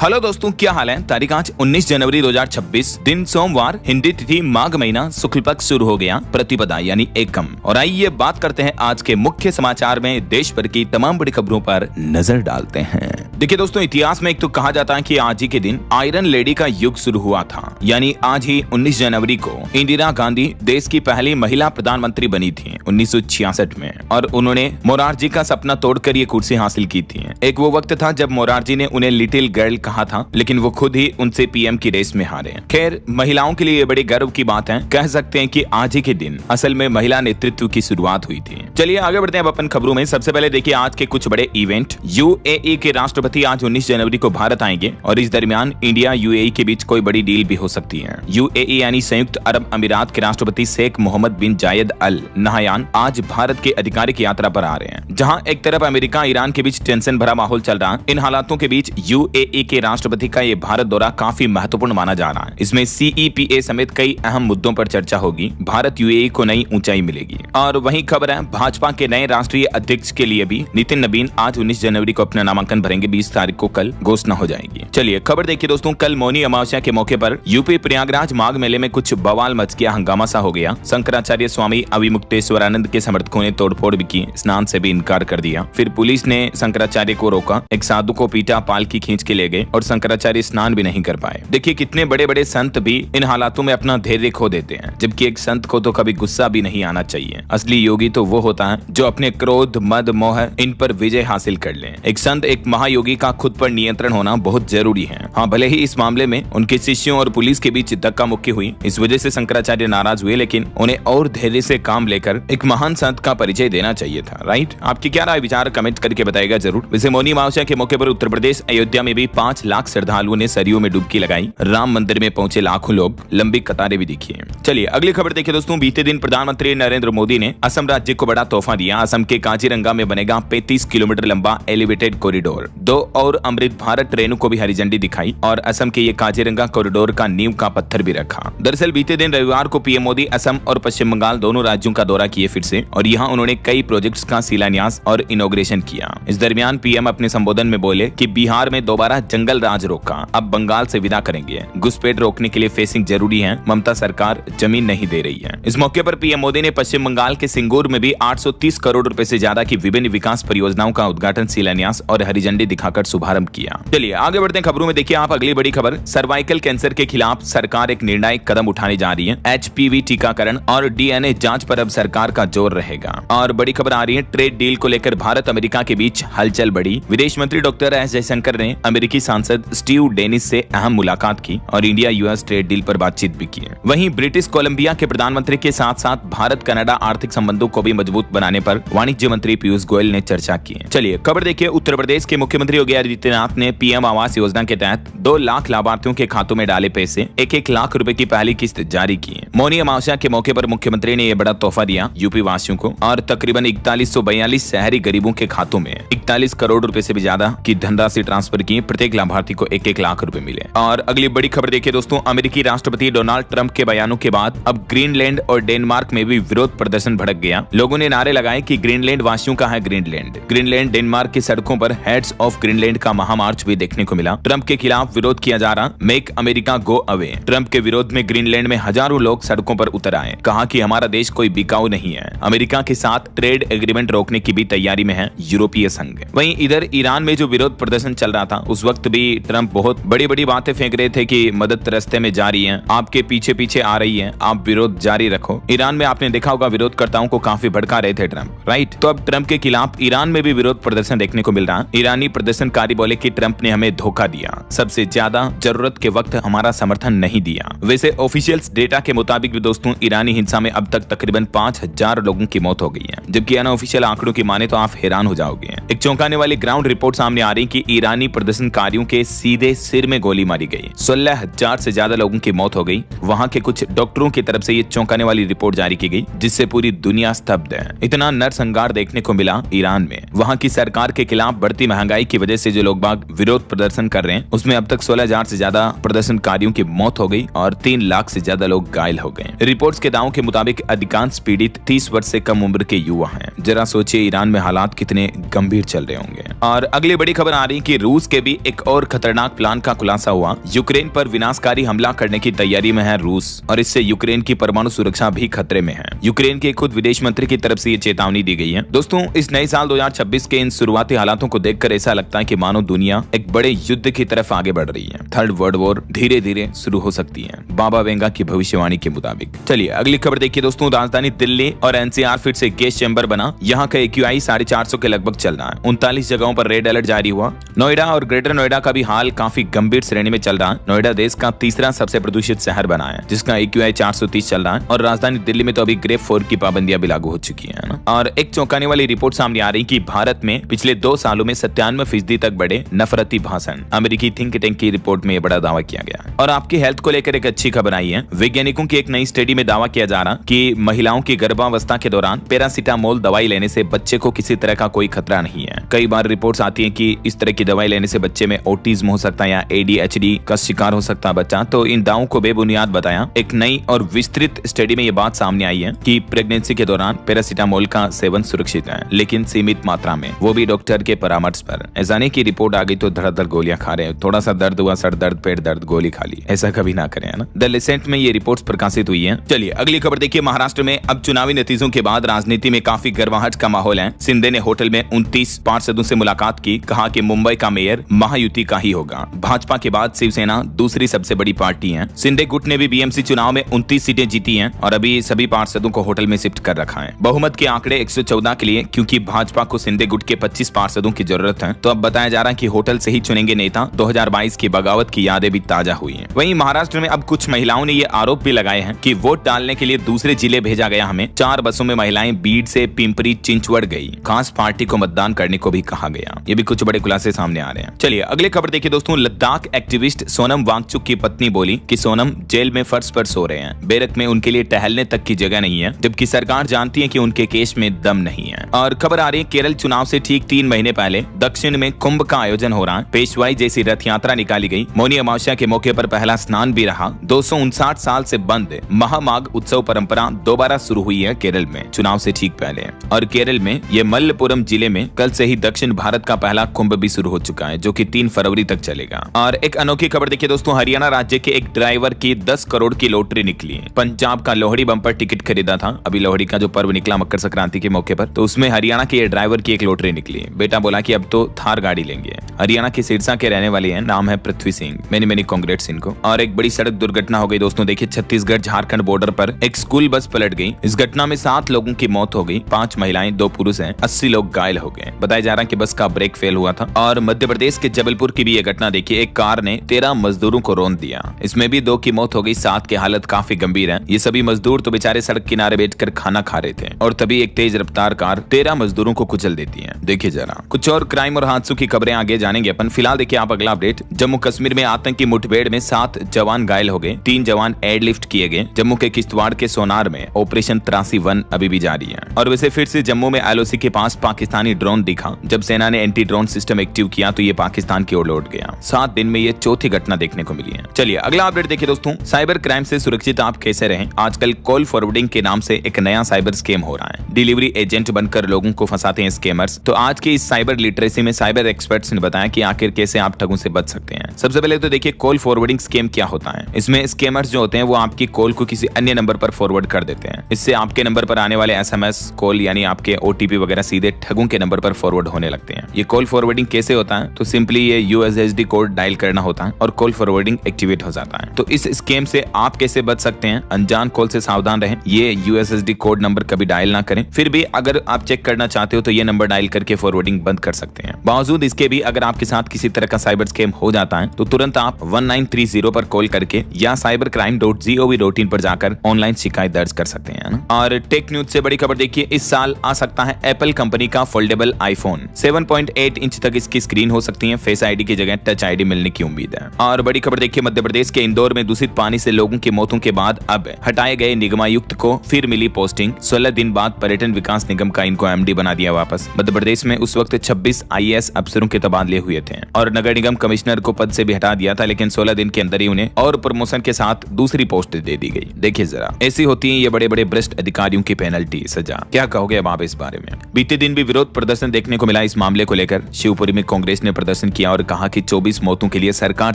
Hello दोस्तों, क्या हाल है। तारीख आज 19 जनवरी 2026, दिन सोमवार, हिंदी तिथि माघ महीना, शुक्ल पक्ष शुरू हो गया, प्रतिपदा यानी एकम। और आइए बात करते हैं आज के मुख्य समाचार में देश भर की तमाम बड़ी खबरों पर नजर डालते हैं। देखिए दोस्तों, इतिहास में एक तो कहा जाता है कि आज ही के दिन आयरन लेडी का युग शुरू हुआ था। यानी आज ही 19 जनवरी को इंदिरा गांधी देश की पहली महिला प्रधानमंत्री बनी थी 1966 में, और उन्होंने मोरारजी का सपना तोड़कर ये कुर्सी हासिल की थी। एक वो वक्त था जब मोरारजी ने उन्हें लिटिल गर्ल कहा था, लेकिन वो खुद ही उनसे पीएम की रेस में हारे। खैर, महिलाओं के लिए ये बड़े गर्व की बात है। कह सकते हैं कि आज ही के दिन असल में महिला नेतृत्व की शुरुआत हुई थी। चलिए आगे बढ़ते हैं अपन खबरों में। सबसे पहले देखिए आज के कुछ बड़े इवेंट। यूएई के राष्ट्रपति आज 19 जनवरी को भारत आएंगे और इस दरमियान इंडिया यूएई के बीच कोई बड़ी डील भी हो सकती है। यूएई यानी संयुक्त अरब अमीरात के राष्ट्रपति शेख मोहम्मद बिन जायद अल नहयान आज भारत की आधिकारिक यात्रा पर आ रहे हैं। जहां एक तरफ अमेरिका ईरान के बीच टेंशन भरा माहौल चल रहा है, इन हालातों के बीच यूएई के राष्ट्रपति का ये भारत दौरा काफी महत्वपूर्ण माना जा रहा है। इसमें सीईपीए समेत कई अहम मुद्दों पर चर्चा होगी। भारत यूएई को नई ऊंचाई मिलेगी। और वहीं खबर है भाजपा के नए राष्ट्रीय अध्यक्ष के लिए भी नितिन नवीन आज 19 जनवरी को अपना नामांकन भरेंगे। 20 तारीख को कल घोषणा हो जाएगी। चलिए खबर देखिए दोस्तों, कल मौनी अमावस्या के मौके पर यूपी प्रयागराज माघ मेले में कुछ बवाल मच गया, हंगामा सा हो गया। शंकराचार्य स्वामी अविमुक्तेश्वरानंद के समर्थकों ने तोड़फोड़ भी की, स्नान से भी इनकार कर दिया। फिर पुलिस ने शंकराचार्य को रोका, एक साधु को पीटा, पालकी खींच के ले गए और शंकराचार्य स्नान भी नहीं कर पाए। देखिए कितने बड़े बड़े संत भी इन हालातों में अपना धैर्य खो देते हैं, जबकि एक संत को तो कभी गुस्सा भी नहीं आना चाहिए। असली योगी तो वो होता है जो अपने क्रोध, मद, मोह इन पर विजय हासिल कर ले। एक संत, एक महायोगी का खुद पर नियंत्रण होना बहुत जरूरी है। हाँ, भले ही इस मामले में उनके शिष्यों और पुलिस के बीच धक्का मुक्की हुई, इस वजह से शंकराचार्य नाराज हुए, लेकिन उन्हें और धैर्य से काम लेकर एक महान संत का परिचय देना चाहिए था। राइट, आपकी क्या राय विचार कमेंट करके बताएगा जरूर। वैसे मौनी अमावस्या के मौके पर उत्तर प्रदेश अयोध्या में भी 5 लाख श्रद्धालुओं ने सरयू में डुबकी लगाई। राम मंदिर में पहुंचे लाखों लोग, लंबी कतारें भी दिखी। चलिए अगली खबर देखिए दोस्तों। बीते दिन प्रधानमंत्री नरेंद्र मोदी ने असम राज्य को बड़ा तोहफा दिया। असम के काजीरंगा में बनेगा 35 किलोमीटर लंबा एलिवेटेड कॉरिडोर। 2 और अमृत भारत ट्रेनों को भी हरी झंडी दिखाई और असम के ये काजीरंगा कॉरिडोर का नींव का पत्थर भी रखा। दरअसल बीते दिन रविवार को पीएम मोदी असम और पश्चिम बंगाल दोनों राज्यों का दौरा किए फिर से, और यहाँ उन्होंने कई प्रोजेक्ट्स का शिलान्यास और इनॉग्रेशन किया। इस दरमियान पीएम अपने संबोधन में बोले कि बिहार में दोबारा जंगल राज रोका, अब बंगाल से विदा करेंगे। घुसपैठ रोकने के लिए फेंसिंग जरूरी है, ममता सरकार जमीन नहीं दे रही है। इस मौके पर पीएम मोदी ने पश्चिम बंगाल के सिंगूर में भी 830 करोड़ रुपए से ज्यादा की विभिन्न विकास परियोजनाओं का उद्घाटन, शिलान्यास और हरी झंडी दिखाकर शुभारंभ किया। चलिए आगे बढ़ते हैं खबरों में। देखिए आप अगली बड़ी खबर, सर्वाइकल कैंसर के खिलाफ सरकार एक निर्णायक कदम उठाने जा रही है। एचपीवी टीकाकरण और डीएनए जांच पर अब सरकार का जोर रहेगा। और बड़ी खबर आ रही है, ट्रेड डील को लेकर भारत अमेरिका के बीच हलचल बढ़ी। विदेश मंत्री डॉक्टर एस जयशंकर ने अमेरिकी सांसद स्टीव डेनिस से अहम मुलाकात की और इंडिया यूएस ट्रेड डील पर बातचीत भी की। वहीं ब्रिटिश कोलंबिया के प्रधानमंत्री के साथ साथ भारत कनाडा आर्थिक संबंधों को भी मजबूत बनाने पर वाणिज्य मंत्री पीयूष गोयल ने चर्चा की। चलिए खबर देखिए, उत्तर प्रदेश के मुख्यमंत्री योगी आदित्यनाथ ने पीएम आवास योजना के तहत 2 लाख लाभार्थियों के खातों में डाले पैसे, 1-1 लाख रुपए की पहली किस्त जारी की। मौनी अमावस्या के मौके पर मुख्यमंत्री ने यह बड़ा तोहफा दिया यूपी वासियों को, और तकरीबन 4142 शहरी गरीबों के खातों में 41 करोड़ रुपए से भी ज्यादा की धनराशि ट्रांसफर की। प्रत्येक लाभार्थी को 1-1 लाख रुपए मिले। और अगली बड़ी खबर देखिए दोस्तों, अमेरिकी राष्ट्रपति डोनाल्ड ट्रंप के बयानों के बाद अब ग्रीनलैंड और डेनमार्क में भी विरोध प्रदर्शन भड़क गया। लोगों ने नारे लगाए कि ग्रीनलैंड वासियों का है ग्रीनलैंड। ग्रीनलैंड डेनमार्क की सड़कों पर हेड्स ऑफ ग्रीनलैंड का महामार्च भी देखने को मिला। ट्रंप के खिलाफ विरोध किया जा रहा, make America go away. Trump के विरोध में ग्रीनलैंड में हजारों लोग सड़कों पर उतर आए, कहा कि हमारा देश कोई बिकाऊ नहीं है। अमेरिका के साथ ट्रेड एग्रीमेंट रोकने की भी तैयारी में है यूरोपीय संघ। वहीं इधर ईरान में जो विरोध प्रदर्शन चल रहा था, उस वक्त भी ट्रंप बहुत बड़ी बड़ी बातें फेंक रहे थे कि मदद रास्ते में जा रही है, आपके पीछे पीछे आ रही है, आप विरोध जारी रखो। ईरान में आपने देखा होगा विरोधकर्ताओं को काफी भड़का रहे थे ट्रंप, राइट। तो अब ट्रंप के खिलाफ ईरान में भी विरोध प्रदर्शन देखने को मिल रहा है। ईरानी प्रदर्शनकारी बोले कि ट्रंप ने हमें धोखा दिया, सबसे ज्यादा जरूरत के वक्त हमारा समर्थन नहीं दिया। वैसे ऑफिशियल डेटा के मुताबिक भी दोस्तों ईरानी हिंसा में अब तक तकरीबन 5000 लोगों की मौत हो गई है, जबकि अनऑफिशियल आंकड़ों की माने तो आप हैरान हो जाओगे। एक चौंकाने वाली ग्राउंड रिपोर्ट सामने आ रही कि ईरानी प्रदर्शनकारियों के सीधे सिर में गोली मारी गई। 16,000 से ज्यादा लोगों की मौत हो गई। वहां के कुछ डॉक्टरों की तरफ से ये चौंकाने वाली रिपोर्ट जारी की गई, जिससे पूरी दुनिया स्तब्ध है। इतना नरसंहार देखने को मिला ईरान में। वहां की सरकार के खिलाफ बढ़ती महंगाई की वजह से जो लोग बाग विरोध प्रदर्शन कर रहे हैं, उसमें अब तक 16,000 से ज्यादा प्रदर्शनकारियों की मौत हो गई और 3 लाख से ज्यादा लोग घायल हो गए। रिपोर्ट्स के दावों के मुताबिक अधिकांश पीड़ित 30 वर्ष से कम उम्र के युवा हैं। जरा सोचिए ईरान में हालात कितने गंभीर चल रहे होंगे। और अगली बड़ी खबर आ रही कि रूस के भी एक और खतरनाक प्लान का खुलासा हुआ। यूक्रेन पर विनाशकारी हमला करने की तैयारी में है रूस और इससे यूक्रेन की परमाणु सुरक्षा भी खतरे में है। यूक्रेन के खुद विदेश मंत्री की तरफ से ये चेतावनी दी गई है। दोस्तों, इस नए साल 2026 के इन शुरुआती हालातों को देखकर ऐसा लगता है कि मानो दुनिया एक बड़े युद्ध की तरफ आगे बढ़ रही है। थर्ड वर्ल्ड वॉर धीरे धीरे शुरू हो सकती है, बाबा वेंगा की भविष्यवाणी के मुताबिक। चलिए अगली खबर देखिए दोस्तों। राजधानी दिल्ली और एनसीआर फिर से गैस चैम्बर बना। यहाँ का AQI 450 के लगभग चल रहा है। 39 जगहों पर रेड अलर्ट जारी हुआ। नोएडा और ग्रेटर नोएडा का भी हाल काफी गंभीर श्रेणी में चल रहा है। नोएडा देश का तीसरा सबसे प्रदूषित शहर बना है, जिसका AQI 430 चल रहा है और राजधानी दिल्ली में तो अभी ग्रेड 4 की पाबंदियां भी लागू हो चुकी है ना। और एक चौंकाने वाली रिपोर्ट सामने आ रही कि भारत में पिछले 2 सालों में 97% तक बढ़े नफरती भाषण। अमेरिकी थिंक टैंक की रिपोर्ट में यह बड़ा दावा किया गया है। और आपकी हेल्थ को लेकर एक अच्छी खबर आई है। वैज्ञानिकों की एक नई स्टडी में दावा किया जा रहा कि महिलाओं की गर्भावस्था के दौरान पैरासीटामोल दवाई लेने से बच्चे को किसी तरह का कोई खतरा नहीं है। कई बार रिपोर्ट्स आती हैं कि इस तरह की दवाई लेने से बच्चे में ऑटिज्म हो सकता है या ADHD का शिकार हो सकता है बच्चा। तो इन दावों को बेबुनियाद बताया। एक नई और विस्तृत स्टडी में यह बात सामने आई है कि प्रेगनेंसी के दौरान पैरासीटामोल का सेवन सुरक्षित है, लेकिन सीमित मात्रा में, वो भी डॉक्टर के परामर्श पर। ऐसा नहीं कि रिपोर्ट आ गई तो धड़ाधड़ गोलियां खा रहे हैं, थोड़ा सा दर्द हुआ, सर दर्द, पेट दर्द, गोली खा ली, ऐसा कभी ना करें, है ना। द लेसेंट में ये रिपोर्ट्स प्रकाशित हुई है। चलिए अगली खबर देखिए। महाराष्ट्र में अब चुनावी नतीजों के बाद राजनीति में काफी गर्माहट का माहौल है। शिंदे ने होटल में 29 पार्षदों से मुलाकात की। कहा कि मुंबई का मेयर महायुति का ही होगा। भाजपा के बाद शिवसेना दूसरी सबसे बड़ी पार्टी है। शिंदे गुट ने भी BMC चुनाव में 29 सीटें जीती हैं और अभी सभी पार्षदों को होटल में शिफ्ट कर रखा है। बहुमत के आंकड़े 114 के लिए, क्योंकि भाजपा को शिंदे गुट के 25 पार्षदों की जरूरत है। तो अब बताया जा रहा है कि होटल से ही चुनेंगे नेता। 2022 की बगावत की यादें भी ताजा हुई हैं। वहीं महाराष्ट्र में अब कुछ महिलाओं ने ये आरोप भी लगाए हैं कि वोट डालने के लिए दूसरे जिले भेजा गया हमें। 4 बसों में महिलाएं बीड से पिंपरी चिंचवड़ गई। खास पार्टी को मतदान करने को भी कहा गया। ये भी कुछ बड़े खुलासे सामने आ रहे हैं। चलिए अगले खबर देखिए दोस्तों। लद्दाख एक्टिविस्ट सोनम वांगचुक की पत्नी बोली कि सोनम जेल में फर्श पर सो रहे हैं। बैरक में उनके लिए टहलने तक की जगह नहीं है, जबकि सरकार जानती है कि उनके केस में दम नहीं है। और खबर आ रही है केरल चुनाव से ठीक 3 महीने पहले दक्षिण में कुंभ का आयोजन हो रहा है। पेशवाई जैसी रथ यात्रा निकाली गई। मौनी अमावस्या के मौके पर पहला स्नान भी रहा। 259 साल से बंद महामाघ उत्सव परंपरा दोबारा शुरू हुई है केरल में चुनाव से ठीक पहले। और केरल में ये मल्लपुरम जिले में कल से ही दक्षिण भारत का पहला कुंभ भी शुरू हो चुका है, जो कि 3 फरवरी तक चलेगा। और एक अनोखी खबर देखिए दोस्तों। हरियाणा राज्य के एक ड्राइवर की 10 करोड़ की लॉटरी निकली है। पंजाब का लोहड़ी बम्पर टिकट खरीदा था। अभी लोहड़ी का जो पर्व निकला मकर संक्रांति के मौके पर, तो उसमें हरियाणा के ड्राइवर की एक लॉटरी निकली। बेटा बोला कि अब तो थार गाड़ी लेंगे। हरियाणा के सिरसा के रहने वाले हैं, नाम है पृथ्वी सिंह। मैनी कांग्रेट्स इनको। और एक बड़ी सड़क दुर्घटना हो गई दोस्तों। देखिए छत्तीसगढ़ झारखंड बॉर्डर पर एक स्कूल बस पलट गई। इस घटना में 7 लोगों की मौत हो गई। 5 महिलाएं 2 पुरुष हैं। 80 लोग घायल हो गए। बताया जा रहा है कि बस का ब्रेक फेल हुआ था। और मध्य प्रदेश के जबलपुर की भी ये घटना देखिए। एक कार ने 13 मजदूरों को रौंद दिया। इसमें भी 2 की मौत हो गई। 7 की हालत काफी गंभीर है। ये सभी मजदूर तो बेचारे सड़क किनारे बैठकर खाना खा रहे थे और तभी एक तेज रफ्तार कार 13 मजदूरों को कुचल देती है। देखिए जरा। कुछ और क्राइम और हादसों की खबरें आगे जानेंगे अपन। फिलहाल देखिए आप अगला अपडेट। जम्मू कश्मीर में आतंकी मुठभेड़ में 7 जवान घायल हो गए। 3 जवान एयरलिफ्ट किए गए। जम्मू के किश्तवाड़ के सोनार में ऑपरेशन 83-1 अभी भी जारी है। और वैसे फिर से जम्मू में LOC के पास पाकिस्तानी ड्रोन दिखा। जब सेना ने एंटी ड्रोन सिस्टम एक्टिव किया तो ये पाकिस्तान की ओर लौट गया। 7 दिन में ये चौथी घटना देखने को मिली है। चलिए अगला अपडेट देखिए दोस्तों। साइबर क्राइम से सुरक्षित आप कैसे रहें। आजकल कॉल फॉरवर्डिंग के नाम से एक नया साइबर स्कैम हो रहा है। डिलीवरी एजेंट बनकर लोगों को फंसाते हैं स्कैमर्स। तो आज की इस साइबर लिटरेसी में साइबर एक्सपर्ट्स ने बताया कि आखिर कैसे आप ठगों से बच सकते हैं। सबसे पहले तो देखिए कॉल फॉरवर्डिंग स्कैम क्या होता है। इसमें स्कैमर्स जो होते हैं वो आपकी कॉल को किसी अन्य नंबर पर फॉरवर्ड कर देते हैं। इससे आपके नंबर पर आने वाले SMS कॉल यानी आपके OTP वगैरह सीधे ठगों के नंबर पर फॉरवर्ड होने लगते हैं। ये कॉल फॉरवर्डिंग कैसे होता है, तो सिंपली ये USSD कोड डायल करना होता है और कॉल फॉरवर्डिंग एक्टिवेट हो जाता है। तो इस स्कैम से आप कैसे बच सकते हैं। अनजान कॉल से सावधान रहें। ये USSD कोड नंबर कभी डायल ना करें। फिर भी अगर आप चेक करना चाहते हो तो ये नंबर डायल करके फॉरवर्डिंग बंद कर सकते हैं। बावजूद इसके भी अगर आपके साथ किसी तरह का साइबर स्कैम हो जाता है तो तुरंत आप 1930 पर कॉल करके या cybercrime.gov.in पर जाकर ऑनलाइन शिकायत दर्ज कर सकते हैं। और टेक न्यूज से बड़ी खबर देखिए। इस साल आ सकता है एप्पल कंपनी का फोल्डेबल आईफोन। 7.8 इंच तक इसकी स्क्रीन हो सकती है। फेस ID की जगह टच ID मिलने की उम्मीद है। और बड़ी खबर देखिए। मध्य प्रदेश के इंदौर में दूषित पानी से लोगों की मौतों के बाद अब हटाए गए निगमायुक्त को फिर मिली पोस्टिंग। 16 दिन बाद पर्यटन विकास निगम का इनको MD बना दिया वापस। मध्य प्रदेश में उस वक्त 26 IAS अफसरों के तबादले हुए थे और नगर निगम कमिश्नर को पद से भी हटा दिया था, लेकिन 16 दिन के अंदर ही उन्हें और प्रमोशन के साथ दूसरी पोस्ट दे दी गई। देखिए जरा, ऐसी होती है ये बड़े बड़े भ्रष्ट अधिकारियों की पेनल्टी सजा। क्या कहोगे अब आप इस बारे में। बीते दिन भी विरोध प्रदर्शन देखने को मिला इस मामले को लेकर। शिवपुरी में कांग्रेस ने प्रदर्शन किया और कहा कि 24 मौतों के लिए सरकार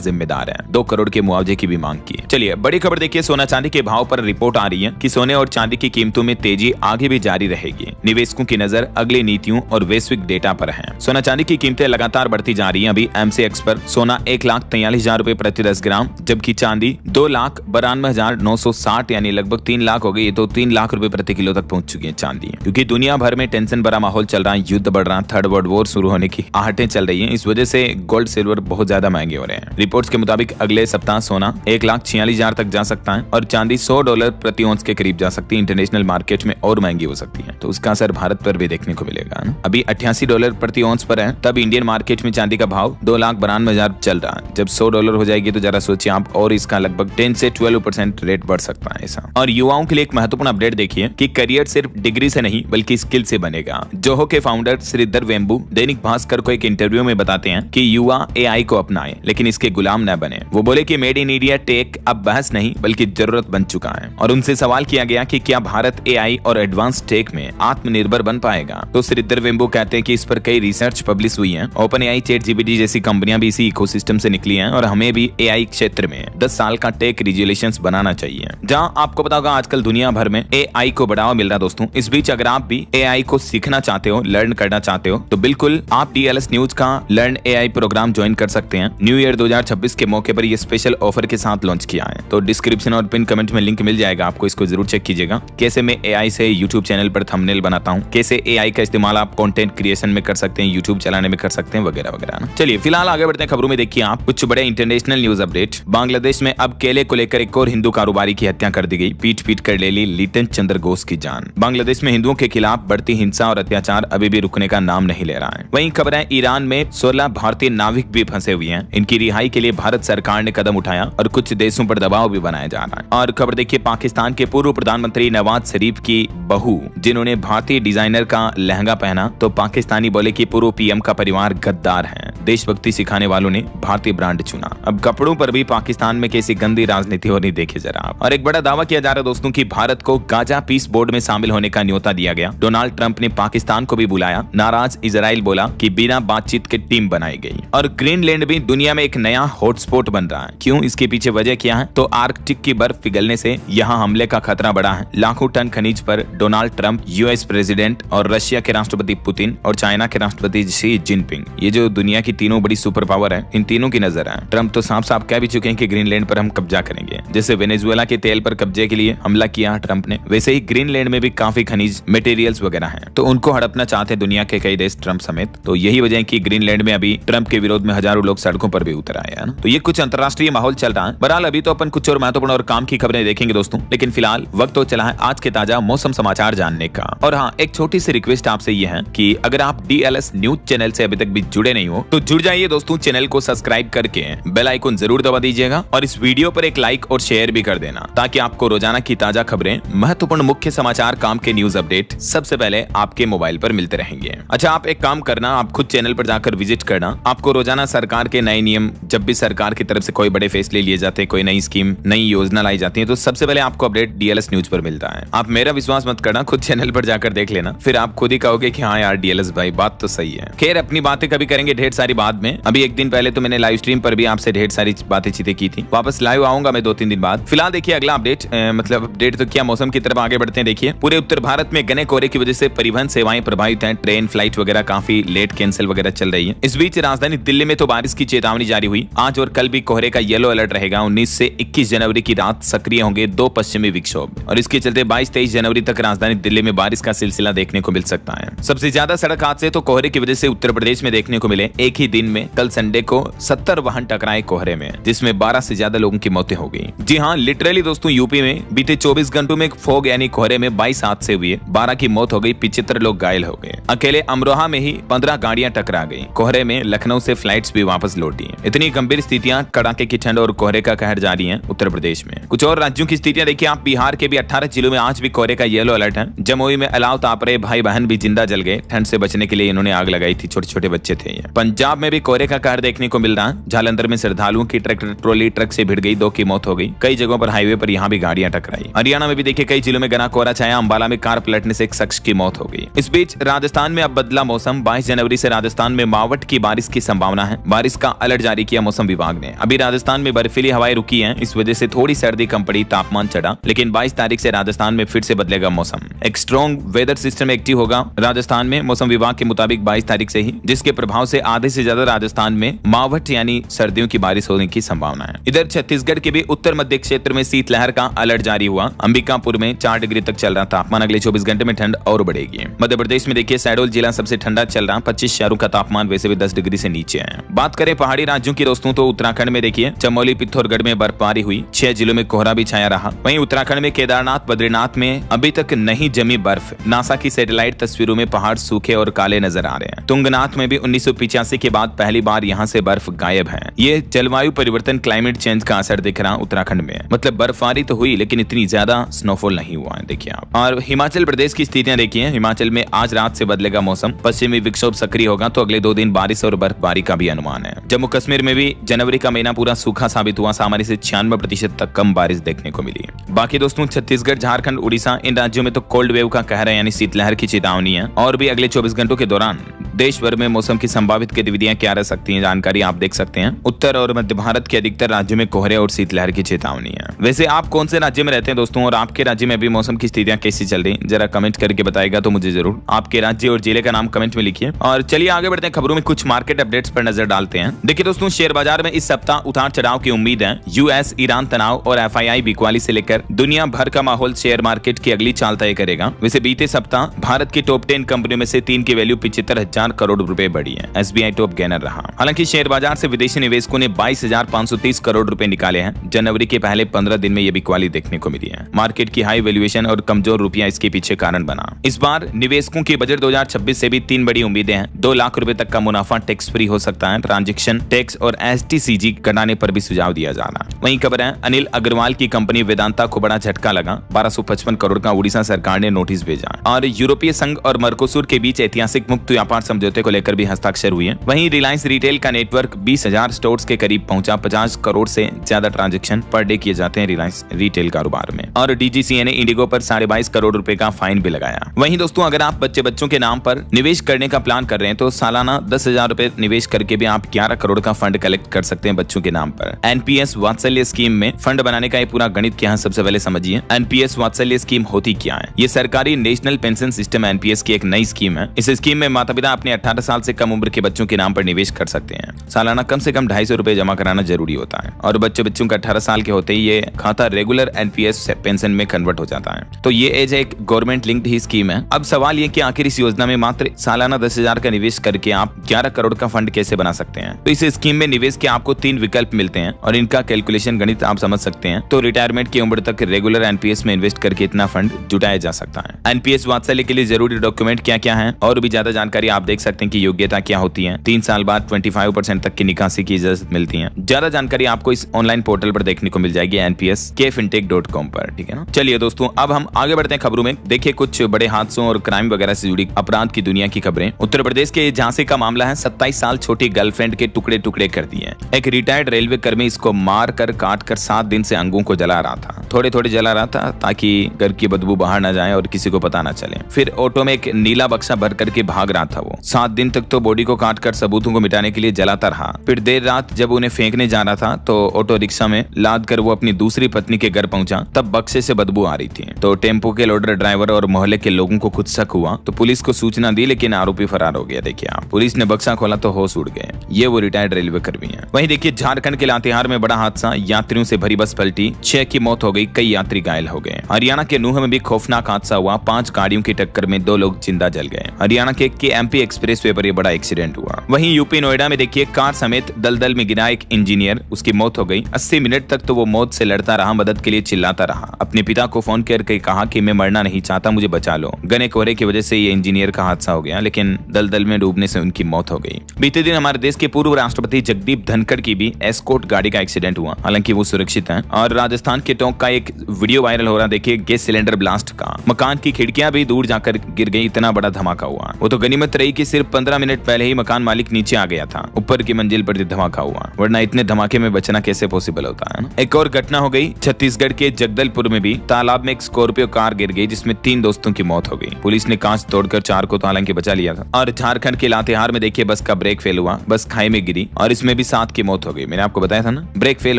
जिम्मेदार है। 2 करोड़ के मुआवजे की भी मांग की। चलिए बड़ी खबर देखिए, सोना चांदी के भाव पर रिपोर्ट आ रही है कि सोने और चांदी की कीमतों में तेजी आगे भी जारी रहेगी। निवेशकों की नजर अगली नीतियों और वैश्विक डेटा पर है। सोना चांदी की कीमतें लगातार बढ़ती जा रही है। अभी MCX पर सोना 1,43,000 रुपए प्रति 10 ग्राम, जबकि चांदी 2,92,960 यानी लगभग 3 लाख हो गई। तो 3 लाख रुपए प्रति किलो तक पहुंच चुकी है चांदी, क्योंकि दुनिया भर में टेंशन भरा माहौल चल रहा है, युद्ध बढ़ रहा है, थर्ड वर्ल्ड वॉर शुरू होने की आहटें चल रही हैं। इस वजह से गोल्ड सिल्वर बहुत ज्यादा महंगे हो रहे हैं। रिपोर्ट्स के मुताबिक अगले सप्ताह सोना 1,46,000 तक जा सकता है और चांदी $100 प्रति औंस के करीब जा सकती है। इंटरनेशनल मार्केट में और महंगी हो सकती है, तो उसका असर भारत पर भी देखने को मिलेगा। अभी $88 प्रति औंस पर है, तब इंडियन मार्केट में चांदी का भाव 2,92,000 चल रहा है। जब $100 हो जाएगी तो जरा सोचिए आप, और इसका लगभग 10 से 12% रेट बढ़ सकता है ऐसा। और युवाओं के लिए एक महत्वपूर्ण अपडेट देखिए कि करियर सिर्फ डिग्री से नहीं बल्कि स्किल से बनेगा। जोहो के फाउंडर श्रीधर वेम्बू दैनिक भास्कर को एक इंटरव्यू में बताते हैं कि युवा AI को अपनाएं लेकिन इसके गुलाम न बने। वो बोले कि मेड इन इंडिया टेक अब बहस नहीं बल्कि जरूरत बन चुका है। और उनसे सवाल किया गया कि क्या भारत AI और एडवांस टेक में आत्मनिर्भर बन पाएगा, तो श्रीधर वेम्बू कहते हैं कि इस पर कई रिसर्च पब्लिश हुई है। OpenAI, ChatGPT जैसी कंपनियां भी इसी इकोसिस्टम से निकली हैं और हमें भी AI क्षेत्र में 10 साल का टेक रेगुलेशंस बनाना चाहिए। जहां आपको पता होगा आजकल दुनिया भर में AI को बढ़ावा मिल रहा है दोस्तों। इस बीच अगर आप भी AI को सीखना चाहते हो, लर्न करना चाहते हो, तो बिल्कुल आप DLS न्यूज का लर्न AI प्रोग्राम ज्वाइन कर सकते हैं। न्यू ईयर 2026 के मौके पर ये स्पेशल ऑफर के साथ लॉन्च किया है। तो डिस्क्रिप्शन और पिन कमेंट में लिंक मिल जाएगा आपको, इसको जरूर चेक कीजिएगा। कैसे मैं AI से YouTube चैनल पर थंबनेल बनाता हूँ, कैसे AI का इस्तेमाल आप कंटेंट क्रिएशन में कर सकते हैं, YouTube चलाने में कर सकते हैं, वगैरह वगैरह। चलिए फिलहाल आगे बढ़ते हैं खबरों में। देखिए आप कुछ बड़े इंटरनेशनल न्यूज अपडेट। बांग्लादेश में अब केले को लेकर एक और हिंदू कारोबारी की हत्या कर दी गई। पीट पीट कर ले ली लिटन चंद्र घोष की जान। बांग्लादेश में हिंदुओं के खिलाफ बढ़ती हिंसा और अत्याचार अभी भी रुकने का नाम नहीं ले रहा है। वहीं खबर है ईरान में 16 भारतीय नाविक भी फंसे हुए हैं। इनकी रिहाई के लिए भारत सरकार ने कदम उठाया और कुछ देशों पर दबाव भी बनाया जा रहा है। और खबर देखिए पाकिस्तान के पूर्व प्रधानमंत्री नवाज शरीफ की बहू जिन्होंने भारतीय डिजाइनर का लहंगा पहना, तो पाकिस्तानी बोले कि पूर्व PM का परिवार गद्दार है। देशभक्ति सिखाने वालों ने भारतीय ब्रांड चुना। अब कपड़ों पर भी पाकिस्तान में कैसी गंदी राजनीति हो रही देखे जरा आप। और एक बड़ा दावा किया जा रहा है दोस्तों कि भारत को गाजा पीस बोर्ड में शामिल होने का न्योता दिया गया। डोनाल्ड ट्रंप ने पाकिस्तान को भी बुलाया। नाराज इजराइल बोला कि बिना बातचीत के टीम बनाई गई। और ग्रीनलैंड भी दुनिया में एक नया हॉटस्पॉट बन रहा है। क्यों, इसके पीछे वजह क्या है? तो आर्कटिक की बर्फ पिघलने से यहाँ हमले का खतरा बढ़ा है। लाखों टन खनिज पर डोनाल्ड ट्रंप, US प्रेसिडेंट और रशिया के राष्ट्रपति पुतिन और चाइना के राष्ट्रपति शी जिनपिंग, ये जो दुनिया की तीनों बड़ी सुपर पावर है, इन तीनों की नजर है। ट्रंप तो साफ साफ कह भी चुके हैं कि ग्रीनलैंड पर हम कब्जा करेंगे। जैसे वेनेजुएला के तेल पर कब्जे के लिए हमला किया ट्रंप ने, वैसे ही ग्रीनलैंड में भी काफी खनिज मटेरियल्स वगैरह हैं, तो उनको हड़पना चाहते हैं दुनिया के कई देश, ट्रंप समेत। तो यही वजह है कि ग्रीनलैंड में अभी ट्रंप के विरोध में हजारों लोग सड़कों पर भी उतर आए हैं। तो ये कुछ अंतर्राष्ट्रीय माहौल चल रहा है। बहरहाल अभी तो अपन कुछ और महत्वपूर्ण और काम की खबरें देखेंगे दोस्तों, लेकिन फिलहाल वक्त तो चला है आज के ताजा मौसम समाचार जानने का। और हाँ, एक छोटी सी रिक्वेस्ट आपसे ये है कि अगर आप DLS न्यूज चैनल से अभी तक भी जुड़े नहीं हो तो जुड़ जाइए दोस्तों। चैनल को सब्सक्राइब करके बेल आइकन जरूर दबा दीजिएगा और इस वीडियो पर एक लाइक और शेयर भी कर देना, ताकि आपको रोजाना की ताजा खबरें, महत्वपूर्ण मुख्य समाचार, काम के न्यूज अपडेट सबसे पहले आपके मोबाइल पर मिलते रहेंगे। अच्छा, आप एक काम करना, आप खुद चैनल पर जाकर विजिट करना। आपको रोजाना सरकार के नए नियम, जब भी सरकार की तरफ से कोई बड़े फैसले लिए जाते हैं, कोई नई स्कीम, नई योजना लाई जाती है, तो सबसे पहले आपको अपडेट DLS न्यूज पर मिलता है। आप मेरा विश्वास मत करना, खुद चैनल पर जाकर देख लेना, फिर आप खुद ही कहोगे कि हाँ यार DLS भाई बात तो सही है। खैर, अपनी बातें कभी करेंगे ढेर सारी बाद में। अभी एक दिन पहले तो मैंने लाइव स्ट्रीम पर भी आपसे ढेर सारी बातें चीतें की थी। वापस लाइव आऊंगा मैं 2-3 दिन बाद। फिलहाल देखिए अगला अपडेट, मतलब अपडेट तो क्या, मौसम की तरफ आगे बढ़ते हैं। देखिए पूरे उत्तर भारत में घने कोहरे की वजह से परिवहन सेवाएं प्रभावित हैं। ट्रेन, फ्लाइट वगैरह काफी लेट कैंसिल वगैरह चल रही है। इस बीच राजधानी दिल्ली में तो बारिश की चेतावनी जारी हुई। आज और कल भी कोहरे का येलो अलर्ट रहेगा। 19 से 21 जनवरी की रात सक्रिय होंगे 2 पश्चिमी विक्षोभ और इसके चलते 22-23 जनवरी तक राजधानी दिल्ली में बारिश का सिलसिला देखने को मिल सकता है। सबसे ज्यादा सड़क हादसे तो कोहरे की वजह से उत्तर प्रदेश में देखने को मिले। एक ही दिन में कल संडे को 70 वाहन टकराए कोहरे में, जिसमें 12 से ज्यादा लोगों की मौतें हो गई। जी हाँ, लिटरली दोस्तों, यूपी में बीते 24 घंटों में फॉग यानी कोहरे में 22 हादसे हुए, 12 की मौत हो गई, 75 लोग घायल हो गए। अकेले अमरोहा में ही 15 गाड़ियां टकरा गई। कोहरे में लखनऊ से फ्लाइट्स भी वापस लौटी। इतनी गंभीर स्थितियां, कड़ाके की ठंड और कोहरे का कहर जारी है उत्तर प्रदेश में। कुछ और राज्यों की स्थितियां देखिए आप। बिहार के भी 18 जिलों में आज भी कोहरे का येलो अलर्ट है। जमुई में अलाव ताप रहे भाई बहन भी जिंदा जल गए। ठंड से बचने के लिए इन्होंने आग लगाई थी, छोटे छोटे बच्चे थे। पंजाब में भी कोहरे का कहर देखने को मिल रहा है। जालंधर में श्रद्धालुओं की ट्रैक्टर ट्रॉली ट्रक से भिड़ गई, 2 की मौत हो गई। कई जगहों पर हाईवे पर यहाँ भी गाड़ियां टकराई। हरियाणा में भी देखिए कई जिलों में घना कोहरा छाया। अंबाला में कार पलटने से एक शख्स की मौत हो गई। इस बीच राजस्थान में अब बदला मौसम। 22 जनवरी से राजस्थान में मावठ की बारिश की संभावना है। बारिश का अलर्ट जारी किया मौसम विभाग ने। अभी राजस्थान में बर्फीली हवाएं रुकी हैं, इस वजह से थोड़ी सर्दी कम पड़ी, तापमान चढ़ा, लेकिन 22 तारीख से राजस्थान में फिर से बदलेगा मौसम। एक स्ट्रॉन्ग वेदर सिस्टम एक्टिव होगा राजस्थान में मौसम विभाग के मुताबिक 22 तारीख से ही, जिसके प्रभाव से आधे से ज्यादा राजस्थान में मावठ यानी सर्दियों की बारिश होने की संभावना है। इधर छत्तीसगढ़ के भी उत्तर मध्य क्षेत्र में शीतलहर का अलर्ट जारी हुआ। अंबिकापुर में 4 डिग्री तक चल रहा तापमान, अगले 24 घंटे में ठंड और बढ़ेगी। मध्य प्रदेश में देखिए शहडोल जिला सबसे ठंडा चल रहा, 25 शहरों का तापमान वैसे भी 10 डिग्री से नीचे है। बात करें पहाड़ी राज्यों की दोस्तों, तो उत्तराखंड में देखिए चमोली पिथौरागढ़ में बर्फबारी हुई, 6 जिलों में कोहरा भी छाया रहा। वहीं उत्तराखंड में केदारनाथ बद्रीनाथ में अभी तक नहीं जमी बर्फ। नासा की सैटेलाइट तस्वीरों में पहाड़ सूखे और काले नजर आ रहे हैं। तुंगनाथ में भी 1985 के बाद पहली बार यहाँ से बर्फ गायब है। ये जलवायु परिवर्तन, क्लाइमेट चेंज का असर दिख रहा उत्तराखंड में। मतलब बर्फबारी तो हुई लेकिन इतनी ज्यादा स्नोफॉल नहीं हुआ है, देखिए आप। और हिमाचल प्रदेश की स्थितियां देखिए, हिमाचल में आज रात से बदलेगा मौसम, पश्चिमी विक्षोभ सक्रिय होगा तो अगले 2 दिन बारिश और बर्फबारी का भी अनुमान है। जम्मू कश्मीर में भी जनवरी का महीना पूरा सूखा साबित हुआ, सामान्य से 96% तक कम बारिश देखने को मिली। बाकी दोस्तों छत्तीसगढ़, झारखंड, उड़ीसा, इन राज्यों में तो कोल्ड वेव का कहर है यानी शीतलहर की चेतावनी है। और भी अगले 24 घंटों के दौरान देश भर में मौसम की संभावित गतिविधियां क्या रह सकती हैं, जानकारी आप देख सकते हैं। उत्तर और मध्य भारत के अधिकतर राज्यों में कोहरे और शीतलहर की चेतावनी है। वैसे आप कौन से राज्य में रहते हैं दोस्तों, और आपके राज्य में भी मौसम की स्थितियां कैसी चल रही, जरा कमेंट करके बताएगा तो मुझे जरूर। आपके राज्य और जिले का नाम कमेंट में लिखिए। और चलिए आगे बढ़ते हैं, खबरों में कुछ मार्केट अपडेट्स पर नजर डालते हैं। देखिए दोस्तों, शेयर बाजार में इस सप्ताह उतार चढ़ाव की उम्मीद है। यूएस ईरान तनाव और FII बिकवाली से लेकर दुनिया भर का माहौल शेयर मार्केट की अगली चाल तय करेगा। वैसे बीते सप्ताह भारत की टॉप 10 कंपनियों में से 3 की वैल्यू 75,000 करोड़ रुपए बढ़ी है। SBI टॉप गेनर रहा। हालांकि शेयर बाजार से विदेशी निवेशकों ने 22,530 करोड़ रुपए निकाले हैं। जनवरी के पहले 15 दिन में यह बिकवाली देखने को मिली है। मार्केट की हाई वैल्यूएशन और कमजोर रुपया इसके पीछे कारण बना। इस बार निवेशकों की बजट 2026 से भी 3 बड़ी उम्मीदें हैं। 2 लाख रुपए तक का मुनाफा टैक्स फ्री हो सकता है। ट्रांजैक्शन टैक्स और STCG घटाने पर भी सुझाव दिया जा रहा है। वहीं खबर है अनिल अग्रवाल की कंपनी वेदांता को बड़ा झटका लगा। 1255 करोड़ का उड़ीसा सरकार ने नोटिस भेजा। और यूरोपीय संघ और मर्कोसुर के बीच ऐतिहासिक मुक्त व्यापार समझौते को लेकर भी हस्ताक्षर हुए। वहीं रिलायंस रिटेल का नेटवर्क 20,000 स्टोर्स के करीब पहुंचा। 50 करोड़ से ज्यादा ट्रांजैक्शन पर डे किए जाते हैं रिलायंस रिटेल कारोबार में। और DGCA ने इंडिगो पर 22.5 करोड़ रुपए का फाइन भी लगाया। वहीं दोस्तों, अगर आप बच्चों के नाम पर निवेश करने का प्लान कर रहे हैं तो सालाना 10,000 रुपए निवेश करके भी आप 11 करोड़ का फंड कलेक्ट कर सकते हैं बच्चों के नाम पर। NPS वात्सल्य स्कीम में फंड बनाने का ये पूरा गणित क्या है, सबसे पहले समझिए। NPS वात्सल्य स्कीम होती क्या है? ये सरकारी नेशनल पेंशन सिस्टम NPS की एक नई स्कीम है। इस स्कीम में माता पिता अपने 18 साल से कम उम्र के बच्चों के नाम पर निवेश कर सकते हैं। सालाना कम से कम 250 रुपए जमा कराना जरूरी होता है। और बच्चों का 18 साल के होते ही ये खाता रेगुलर NPS पेंशन में कन्वर्ट हो जाता है। तो ये एज एक गवर्नमेंट लिंक्ड ही स्कीम है। अब सवाल ये कि आखिर इस योजना में मात्र सालाना 10,000 का निवेश करके आप 11 करोड़ का फंड कैसे बना सकते हैं? तो इस स्कीम में निवेश के आपको 3 विकल्प मिलते हैं और इनका कैलकुलेशन गणित आप समझ सकते हैं। तो रिटायरमेंट की उम्र तक रेगुलर NPS में इन्वेस्ट करके इतना फंड जुटाया जा सकता है। NPS वात्सल्य के लिए जरूरी डॉक्यूमेंट क्या क्या है और भी ज्यादा जानकारी आप देख सकते हैं कि योग्यता क्या होती है। 3 साल बाद 25% तक की निकासी की इजाजत मिलती है। ज्यादा जानकारी आपको इस ऑनलाइन पोर्टल पर देखने को मिल जाएगी npskfintech.com पर, ठीक है ना। चलिए दोस्तों, अब हम आगे बढ़ते हैं खबरों में। देखिए कुछ बड़े हादसों और क्राइम वगैरह से जुड़ी अपराध की दुनिया की खबरें। उत्तर प्रदेश के झांसी का मामला है। 27 साल छोटी गर्लफ्रेंड के टुकड़े टुकड़े कर दिए। एक रिटायर्ड रेलवे कर्मी इसको मार कर काट कर 7 दिन से अंगों को जला रहा था। थोड़े थोड़े जला रहा था ताकि घर की बदबू बाहर न जाए और किसी को पता न चले। फिर ऑटो में एक नीला बक्सा भर करके भाग रहा था वो। 7 दिन तक तो बॉडी को काट कर सबूतों को मिटाने के लिए जलाता रहा। फिर देर रात जब उन्हें फेंकने जा रहा था तो ऑटो रिक्शा में लाद कर वो अपनी दूसरी पत्नी के घर पहुंचा। तब बक्से से बदबू आ रही थी। तो टेम्पो के लोडर ड्राइवर और मोहल्ले के लोगों को खुद शक हुआ तो पुलिस को सूचना दी, लेकिन आरोपी फरार हो गया। देखिए आप, पुलिस ने बक्सा खोला तो होश उड़ गए। ये वो रिटायर्ड रेलवे कर्मी है। वहीं देखिए झारखंड के लातेहार में बड़ा हादसा। यात्रियों से भरी बस पलटी, 6 की मौत हो गई, कई यात्री घायल हो गए। हरियाणा के नूह में भी खौफनाक हादसा हुआ। 5 गाड़ियों की टक्कर में 2 लोग जिंदा जल गए। हरियाणा के KMP एक्सप्रेसवे पर यह बड़ा एक्सीडेंट हुआ। वहीं यूपी नोएडा में देखिए कार समेत दलदल में गिरा एक इंजीनियर, उसकी मौत हो गई। 80 मिनट तक तो वो मौत से लड़ता रहा, मदद के लिए चिल्लाता रहा। अपने पिता को फोन करके कहा कि मैं मरना नहीं चाहता, मुझे बचा लो। घने कोहरे की वजह से ये इंजीनियर का हादसा हो गया, लेकिन दलदल में डूबने से उनकी मौत हो गई। बीते दिन हमारे देश के पूर्व राष्ट्रपति जगदीप धनखड़ की भी एस्कॉर्ट गाड़ी का एक्सीडेंट हुआ। हालांकि वो सुरक्षित हैं। और राजस्थान के टोंक का का एक वीडियो वायरल हो रहा, देखिए गैस सिलेंडर ब्लास्ट का। मकान की खिड़कियां भी दूर जाकर गिर गई, इतना बड़ा धमाका हुआ। वो तो गनीमत रही कि सिर्फ 15 मिनट पहले ही मकान मालिक नीचे आ गया था, ऊपर की मंजिल पर धमाका हुआ, वरना इतने धमाके में बचना कैसे पॉसिबल होता है ना। एक और घटना हो गई छत्तीसगढ़ के जगदलपुर में भी। तालाब में एक स्कॉर्पियो कार गिर गई जिसमें 3 दोस्तों की मौत हो गई। पुलिस ने कांच तोड़कर 4 को तो हालांकि बचा लिया था। और झारखंड के लातेहार में देखिए बस का ब्रेक फेल हुआ, बस खाई में गिरी और इसमें भी 7 की मौत हो गई। मैंने आपको बताया था ना, ब्रेक फेल